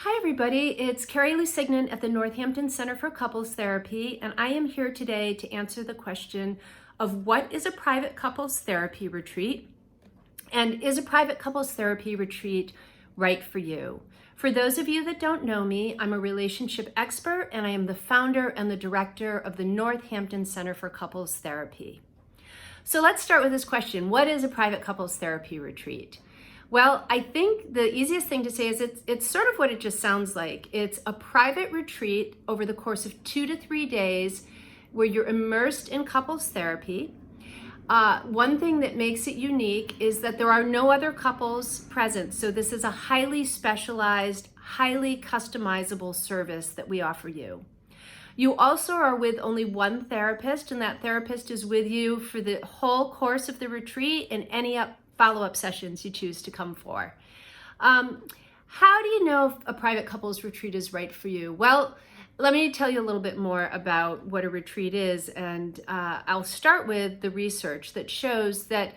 Hi everybody, it's Carrie Lusignan at the Northampton Center for Couples Therapy, and I am here today to answer the question of what is a private couples therapy retreat, and is a private couples therapy retreat right for you? For those of you that don't know me, I'm a relationship expert and I am the founder and the director of the Northampton Center for Couples Therapy. So let's start with this question. What is a private couples therapy retreat? Well, I think the easiest thing to say is it's sort of what it just sounds like. It's a private retreat over the course of 2 to 3 days where you're immersed in couples therapy. One thing that makes it unique is that there are no other couples present. So this is a highly specialized, highly customizable service that we offer you. You also are with only one therapist, and that therapist is with you for the whole course of the retreat and any follow-up sessions you choose to come for. How do you know if a private couples retreat is right for you? Well, let me tell you a little bit more about what a retreat is, and I'll start with the research that shows that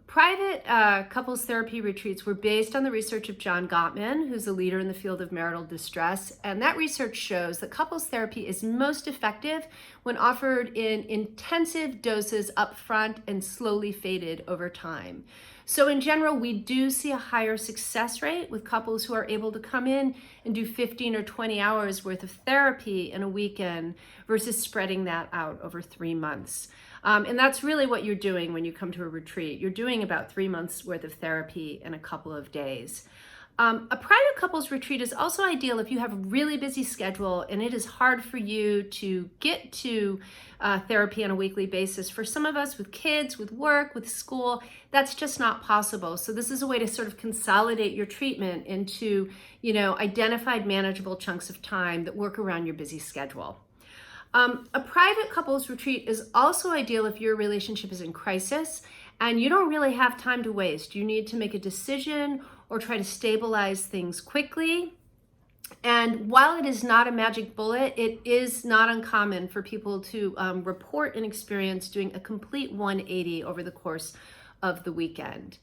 private couples therapy retreats were based on the research of John Gottman, who's a leader in the field of marital distress, and that research shows that couples therapy is most effective when offered in intensive doses up front and slowly faded over time. So in general, we do see a higher success rate with couples who are able to come in and do 15 or 20 hours worth of therapy in a weekend versus spreading that out over 3 months. And that's really what you're doing when you come to a retreat. You're doing about 3 months worth of therapy in a couple of days. A private couples retreat is also ideal if you have a really busy schedule and it is hard for you to get to therapy on a weekly basis. For some of us with kids, with work, with school, that's just not possible. So this is a way to sort of consolidate your treatment into, identified manageable chunks of time that work around your busy schedule. A private couples retreat is also ideal if your relationship is in crisis and you don't really have time to waste. You need to make a decision or try to stabilize things quickly. And while it is not a magic bullet, it is not uncommon for people to report an experience doing a complete 180 over the course of the weekend.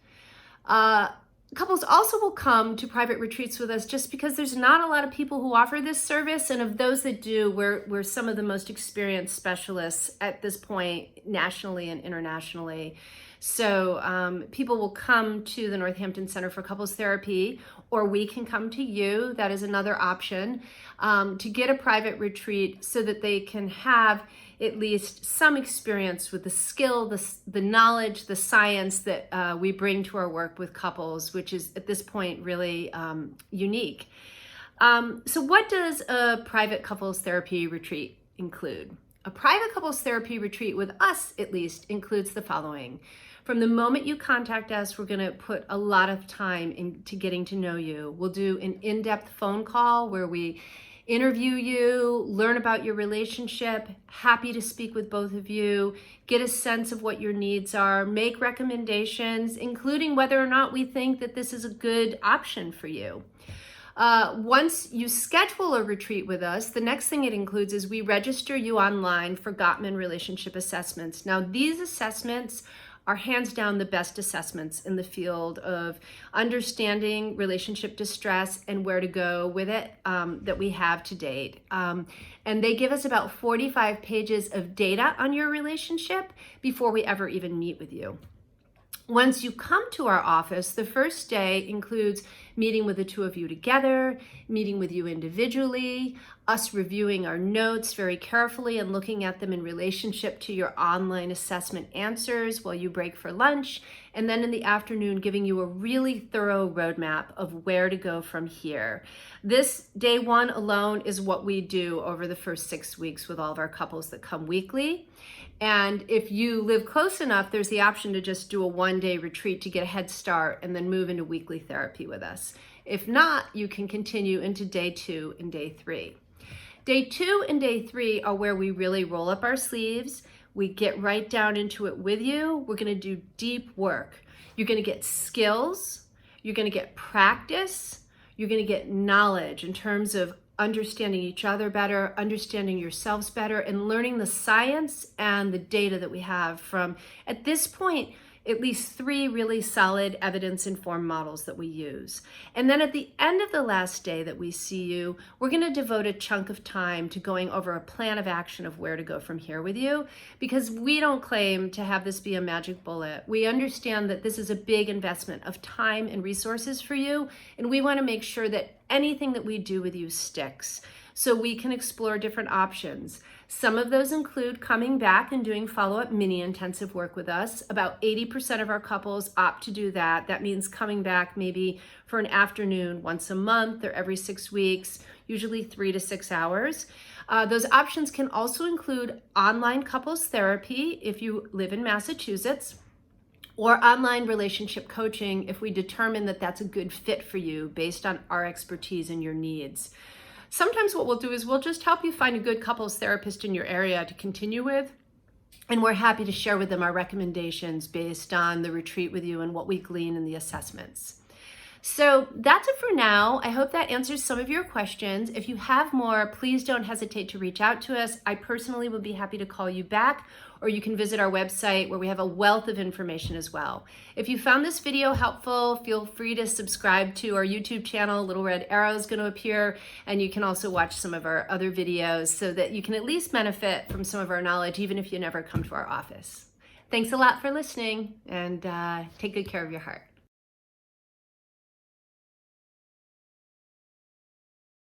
Couples also will come to private retreats with us just because there's not a lot of people who offer this service, and of those that do, we're some of the most experienced specialists at this point, nationally and internationally. So people will come to the Northampton Center for Couples Therapy, or we can come to you. That is another option to get a private retreat so that they can have at least some experience with the skill, the knowledge, the science that we bring to our work with couples, which is at this point really unique. So what does a private couples therapy retreat include? A private couples therapy retreat with us, at least, includes the following. From the moment you contact us, we're going to put a lot of time into getting to know you. We'll do an in-depth phone call where we interview you, learn about your relationship, happy to speak with both of you, get a sense of what your needs are, make recommendations, including whether or not we think that this is a good option for you. Once you schedule a retreat with us, the next thing it includes is we register you online for Gottman relationship assessments. Now, these assessments are hands down the best assessments in the field of understanding relationship distress and where to go with it that we have to date. And they give us about 45 pages of data on your relationship before we ever even meet with you. Once you come to our office, the first day includes meeting with the two of you together, meeting with you individually, us reviewing our notes very carefully and looking at them in relationship to your online assessment answers while you break for lunch, and then in the afternoon giving you a really thorough roadmap of where to go from here. This day one alone is what we do over the first 6 weeks with all of our couples that come weekly. And if you live close enough, there's the option to just do a one-day retreat to get a head start and then move into weekly therapy with us. If not, you can continue into day 2 and day 3. Day 2 and day 3 are where we really roll up our sleeves. We get right down into it with you. We're going to do deep work. You're going to get skills. You're going to get practice. You're going to get knowledge in terms of understanding each other better, understanding yourselves better, and learning the science and the data that we have from, at this point, at least 3 really solid evidence-informed models that we use. And then at the end of the last day that we see you, we're going to devote a chunk of time to going over a plan of action of where to go from here with you, because we don't claim to have this be a magic bullet. We understand that this is a big investment of time and resources for you, and we want to make sure that anything that we do with you sticks, so we can explore different options. Some of those include coming back and doing follow-up mini intensive work with us. About 80% of our couples opt to do that. That means coming back maybe for an afternoon once a month or every 6 weeks, usually 3 to 6 hours. Those options can also include online couples therapy if you live in Massachusetts, or online relationship coaching if we determine that that's a good fit for you based on our expertise and your needs. Sometimes what we'll do is we'll just help you find a good couples therapist in your area to continue with, and we're happy to share with them our recommendations based on the retreat with you and what we glean in the assessments. So that's it for now. I hope that answers some of your questions. If you have more, please don't hesitate to reach out to us. I personally would be happy to call you back, or you can visit our website where we have a wealth of information as well. If you found this video helpful, feel free to subscribe to our YouTube channel. A little red arrow is going to appear, and you can also watch some of our other videos so that you can at least benefit from some of our knowledge, even if you never come to our office. Thanks a lot for listening, and take good care of your heart.